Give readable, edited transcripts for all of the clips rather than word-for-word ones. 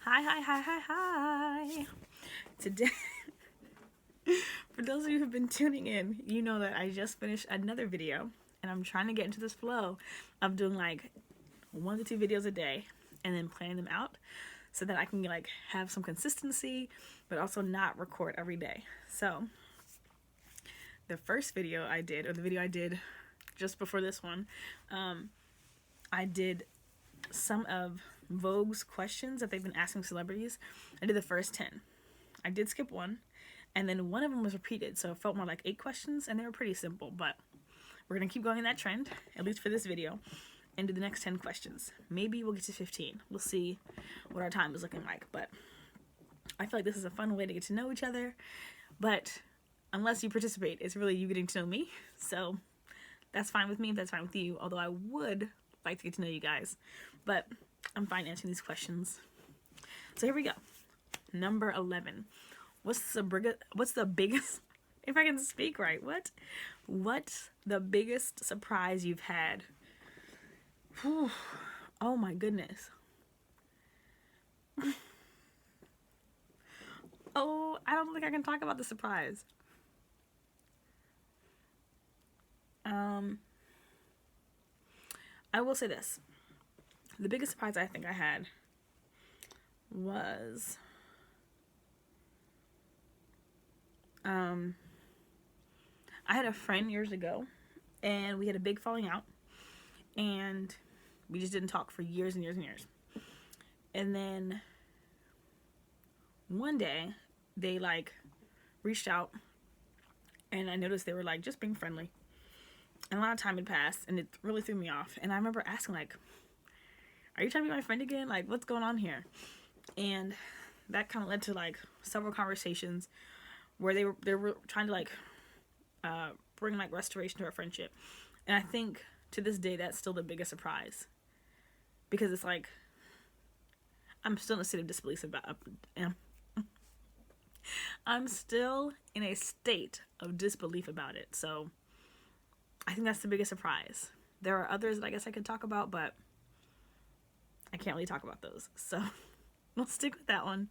Hi, hi, hi, hi, hi. Today, for those of you who've been tuning in, you know that I just finished another video and I'm trying to get into this flow of doing like 1 to 2 videos a day and then planning them out so that I can like have some consistency but also not record every day. So, the first video I did, or the video I did just before this one, I did some of Vogue's questions that they've been asking celebrities. I did the first 10. I did skip one, and then one of them was repeated, so it felt more like 8 questions, and they were pretty simple, but we're going to keep going in that trend, at least for this video, and do the next 10 questions. Maybe we'll get to 15. We'll see what our time is looking like, but I feel like this is a fun way to get to know each other, but unless you participate, it's really you getting to know me, so that's fine with me if that's fine with you, although I would like to get to know you guys, but I'm fine answering these questions. So here we go. Number 11. What's the biggest, if I can speak right, what's the biggest surprise you've had? Whew. Oh my goodness. Oh, I don't think I can talk about the surprise. I will say this. The biggest surprise I think I had was I had a friend years ago and we had a big falling out and we just didn't talk for years and years and years. And then one day they like reached out and I noticed they were like just being friendly. And a lot of time had passed and it really threw me off. And I remember asking like, are you trying to be my friend again? Like, what's going on here? And that kind of led to like several conversations where they were trying to like bring like restoration to our friendship. And I think to this day that's still the biggest surprise because it's like I'm still in a state of disbelief about I'm still in a state of disbelief about it. So I think that's the biggest surprise. There are others that I guess I could talk about, but I can't really talk about those. So we'll stick with that one.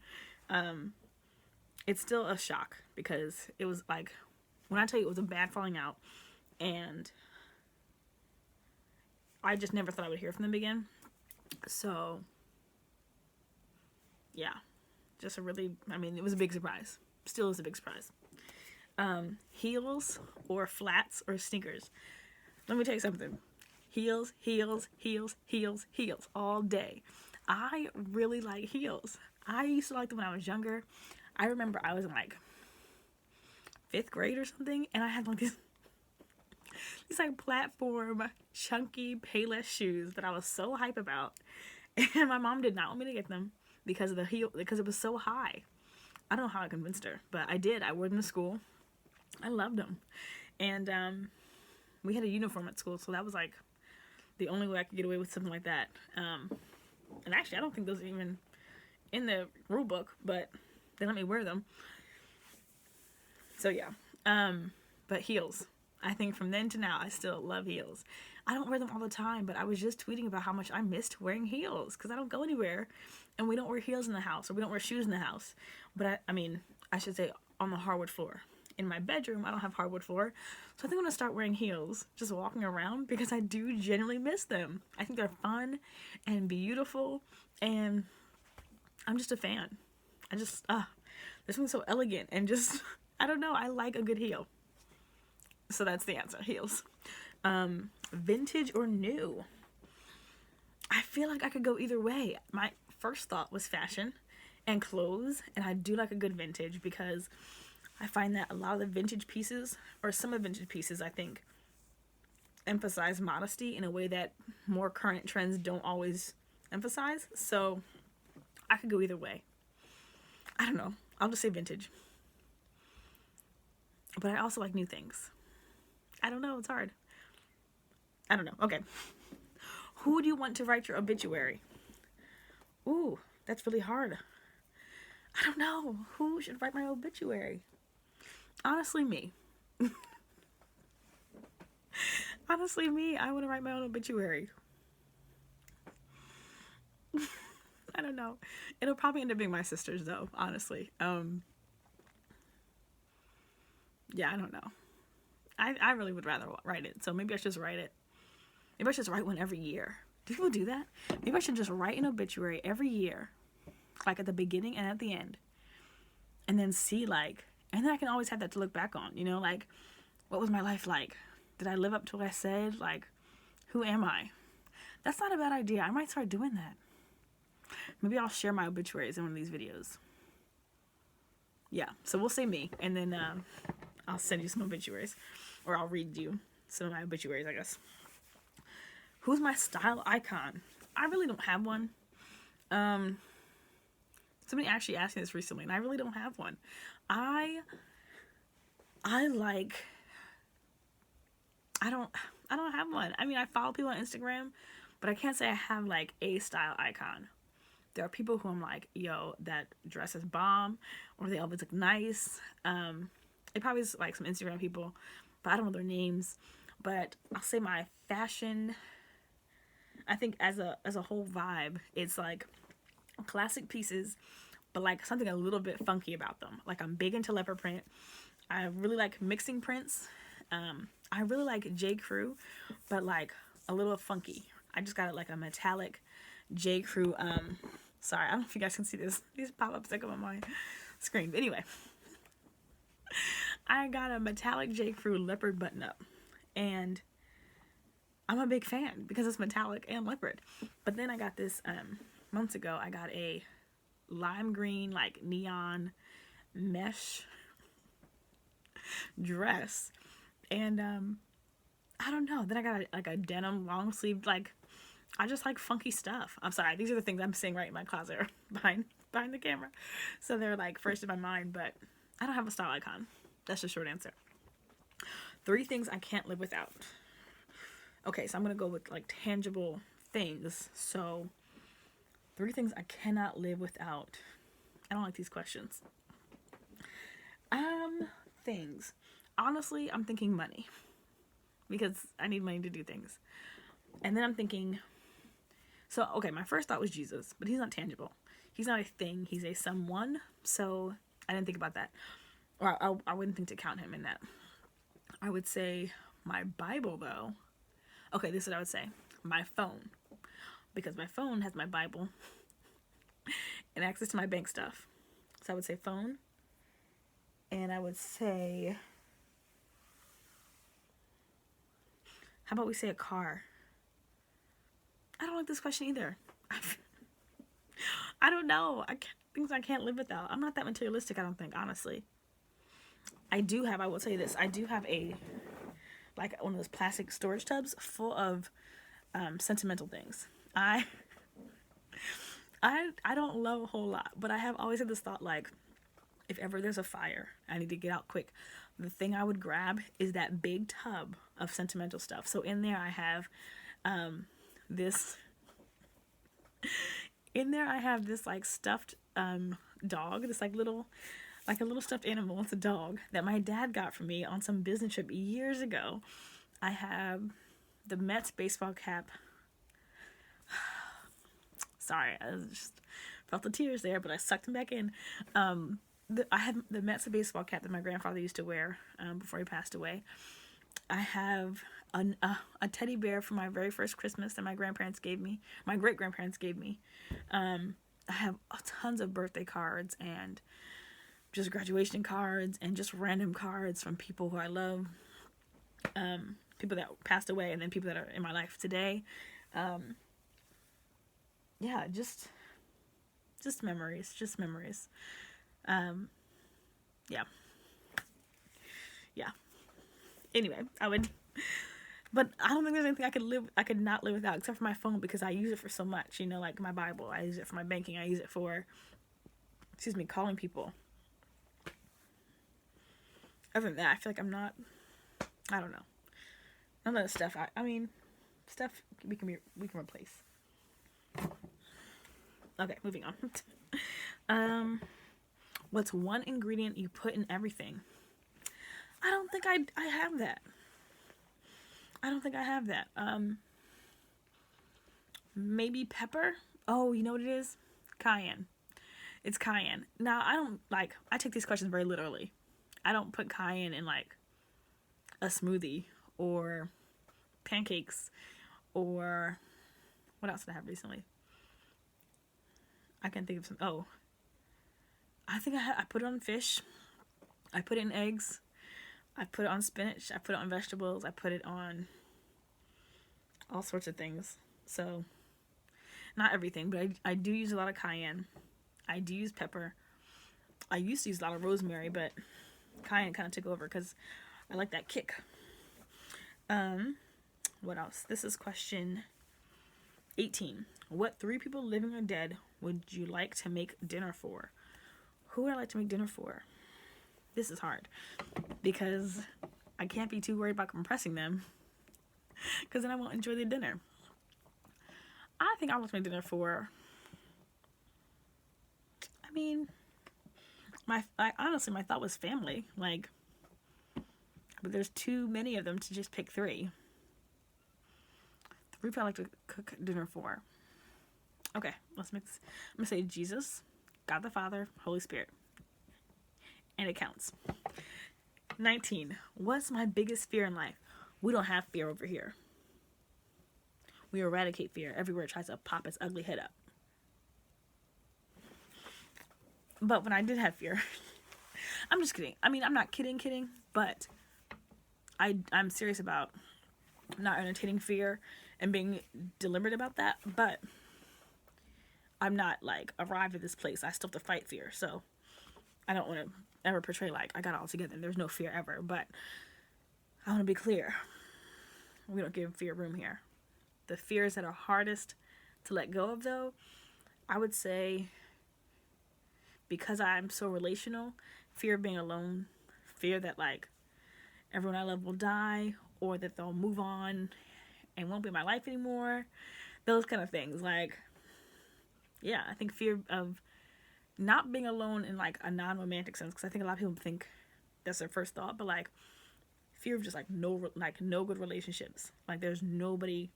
It's still a shock because it was like, when I tell you it was a bad falling out, and I just never thought I would hear from them again. So, yeah, just a really, I mean, it was a big surprise. Still is a big surprise. Heels or flats or sneakers. Let me tell you something. Heels, heels, heels, heels, heels all day. I really like heels. I used to like them when I was younger. I remember I was in like 5th grade or something, and I had like these like platform chunky Payless shoes that I was so hype about, and my mom did not want me to get them because of the heel, because it was so high. I don't know how I convinced her, but I did. I wore them to school. I loved them, and we had a uniform at school, so that was like the only way I could get away with something like that. And actually, I don't think those are even in the rule book, but they let me wear them. So yeah. But heels. I think from then to now, I still love heels. I don't wear them all the time, but I was just tweeting about how much I missed wearing heels because I don't go anywhere, and we don't wear heels in the house, or we don't wear shoes in the house. But I mean, I should say on the hardwood floor. In my bedroom, I don't have hardwood floor, so I think I'm gonna start wearing heels, just walking around, because I do genuinely miss them. I think they're fun and beautiful, and I'm just a fan. I just, there's something so elegant and just, I don't know, I like a good heel. So that's the answer, heels. Vintage or new? I feel like I could go either way. My first thought was fashion and clothes, and I do like a good vintage because I find that a lot of the vintage pieces, or some of the vintage pieces, I think, emphasize modesty in a way that more current trends don't always emphasize. So I could go either way. I don't know. I'll just say vintage. But I also like new things. I don't know. It's hard. I don't know. Okay. Who do you want to write your obituary? Ooh, that's really hard. I don't know. Who should write my obituary? Honestly, me. Honestly, me. I want to write my own obituary. I don't don't know. It'll probably end up being my sister's though, honestly. Yeah, I don't know. I really would rather write it. So maybe I should just write it. Maybe I should just write one every year. Do people do that? Maybe I should just write an obituary every year, like at the beginning and at the end, and then see like, and then I can always have that to look back on, you know, like, what was my life like? Did I live up to what I said? Like, who am I? That's not a bad idea. I might start doing that. Maybe I'll share my obituaries in one of these videos. Yeah, so we'll say me, and then I'll send you some obituaries, or I'll read you some of my obituaries, I guess. Who's my style icon? I really don't have one. Somebody actually asked me this recently, and I really don't have one. I don't have one. I mean, I follow people on Instagram, but I can't say I have like a style icon. There are people who I'm like, yo, that dress is bomb, or they always look nice. It probably is like some Instagram people, but I don't know their names. But I'll say my fashion, I think as a whole vibe, it's like classic pieces, but like something a little bit funky about them. Like I'm big into leopard print. I really like mixing prints. I really like J. Crew, but like a little funky. I just got like a metallic J. Crew. Sorry, I don't know if you guys can see this. These pop-ups that come on my screen. But anyway, I got a metallic J. Crew leopard button-up, and I'm a big fan because it's metallic and leopard. But then I got this months ago. I got a lime green, like neon mesh dress, and I don't know. Then I got like a denim long sleeve. Like, I just like funky stuff. I'm sorry. These are the things I'm seeing right in my closet or behind the camera, so they're like first in my mind. But I don't have a style icon. That's the short answer. 3 things I can't live without. Okay, so I'm gonna go with like tangible things. So 3 things I cannot live without. I don't like these questions. Things. Honestly, I'm thinking money, because I need money to do things. And then I'm thinking, so okay, my first thought was Jesus, but he's not tangible. He's not a thing. He's a someone. So I didn't think about that. Or I wouldn't think to count him in that. I would say my Bible, though. Okay, this is what I would say. My phone. Because my phone has my Bible and access to my bank stuff. So I would say phone. And I would say, how about we say a car? I don't like this question either. I don't know. Things I can't live without. I'm not that materialistic, I don't think, honestly. I will tell you this. I do have like one of those plastic storage tubs full of sentimental things. I don't love a whole lot, but I have always had this thought, like, if ever there's a fire, I need to get out quick. The thing I would grab is that big tub of sentimental stuff. So in there I have this like stuffed dog, this like a little stuffed animal. It's a dog that my dad got for me on some business trip years ago. I have the Mets baseball cap. Sorry, I just felt the tears there, but I sucked them back in. I have the Mets baseball cap that my grandfather used to wear before he passed away. I have a teddy bear from my very first Christmas that my grandparents gave me. My great-grandparents gave me. I have tons of birthday cards and just graduation cards and just random cards from people who I love. People that passed away and then people that are in my life today. Yeah, just memories. Just memories. Yeah. Anyway, but I don't think there's anything I could not live without except for my phone, because I use it for so much, you know, like my Bible, I use it for my banking, I use it for, calling people. Other than that, I feel like I don't know. None of the stuff, stuff we can replace. Okay, moving on. What's one ingredient you put in everything? I don't think I have that. I don't think I have that. Maybe pepper. Oh, you know what it is? Cayenne. It's cayenne. Now, I take these questions very literally. I don't put cayenne in like a smoothie or pancakes or what else did I have recently? I can't think of some. Oh, I think I put it on fish. I put it in eggs. I put it on spinach. I put it on vegetables. I put it on all sorts of things. So, not everything, but I do use a lot of cayenne. I do use pepper. I used to use a lot of rosemary, but cayenne kind of took over because I like that kick. What else? This is question 18. What 3 people, living or dead, would you like to make dinner for? Who would I like to make dinner for? This is hard because I can't be too worried about impressing them because then I won't enjoy the dinner. I think I want to make dinner for, I mean, honestly, my thought was family, like, but there's too many of them to just pick 3. 3 people I like to cook dinner for. Okay, let's make this. I'm going to say Jesus, God the Father, Holy Spirit. And it counts. 19. What's my biggest fear in life? We don't have fear over here. We eradicate fear. Everywhere it tries to pop its ugly head up. But when I did have fear, I'm just kidding. I mean, I'm not kidding, but I'm serious about not entertaining fear and being deliberate about that, but I'm not like arrived at this place. I still have to fight fear, so I don't want to ever portray like I got it all together and there's no fear ever, but I want to be clear. We don't give fear room here. The fears that are hardest to let go of, though, I would say, because I'm so relational, fear of being alone, fear that like everyone I love will die, or that they'll move on and won't be in my life anymore, those kind of things. Like, yeah, I think fear of not being alone in like a non-romantic sense, because I think a lot of people think that's their first thought, but like fear of just like no good relationships. Like there's nobody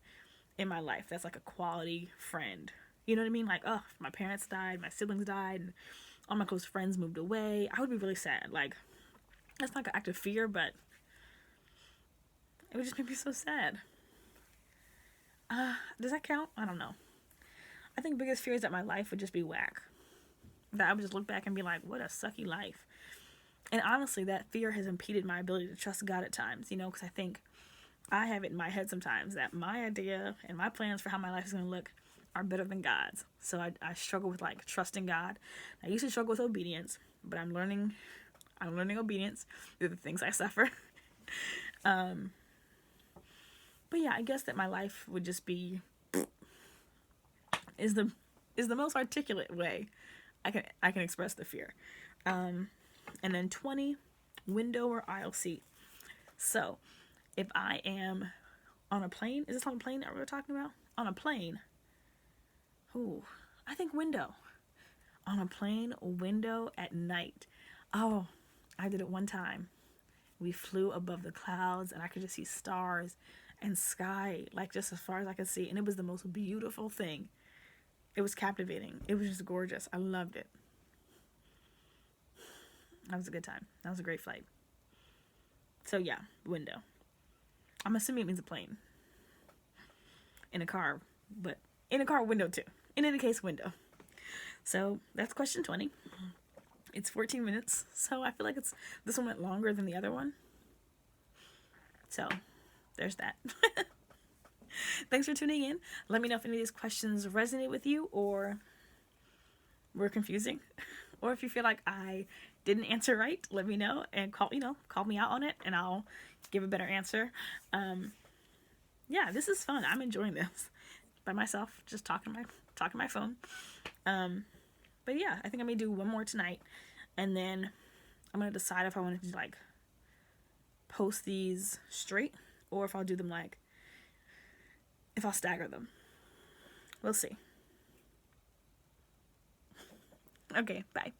in my life that's like a quality friend. You know what I mean? Like, oh, my parents died, my siblings died, and all my close friends moved away. I would be really sad. Like, that's not an act of fear, but it would just make me so sad. Does that count? I don't know. I think biggest fear is that my life would just be whack. That I would just look back and be like, what a sucky life. And honestly, that fear has impeded my ability to trust God at times, you know, because I think I have it in my head sometimes that my idea and my plans for how my life is going to look are better than God's. So I struggle with like trusting God. I used to struggle with obedience, but I'm learning obedience through the things I suffer. But yeah, I guess that my life would just be is the most articulate way I can express the fear. And then 20, window or aisle seat. So if I am on a plane, is this on a plane that we're talking about? On a plane. Ooh, I think window. On a plane, window at night. Oh, I did it one time. We flew above the clouds and I could just see stars and sky, like just as far as I could see. And it was the most beautiful thing. It was captivating. It was just gorgeous. I loved it. That was a good time. That was a great flight. So yeah, window. I'm assuming it means a plane. In a car, but in a car, window too. In any case, window. So that's question 20. It's 14 minutes, so I feel like this one went longer than the other one. So there's that. Thanks for tuning in. Let me know if any of these questions resonate with you or were confusing. Or if you feel like I didn't answer right, let me know and call me out on it and I'll give a better answer. Yeah, this is fun. I'm enjoying this by myself, just talking my phone. But yeah, I think I may do one more tonight and then I'm going to decide if I want to like post these straight or if I'll do them like if I'll stagger them. We'll see. Okay, bye.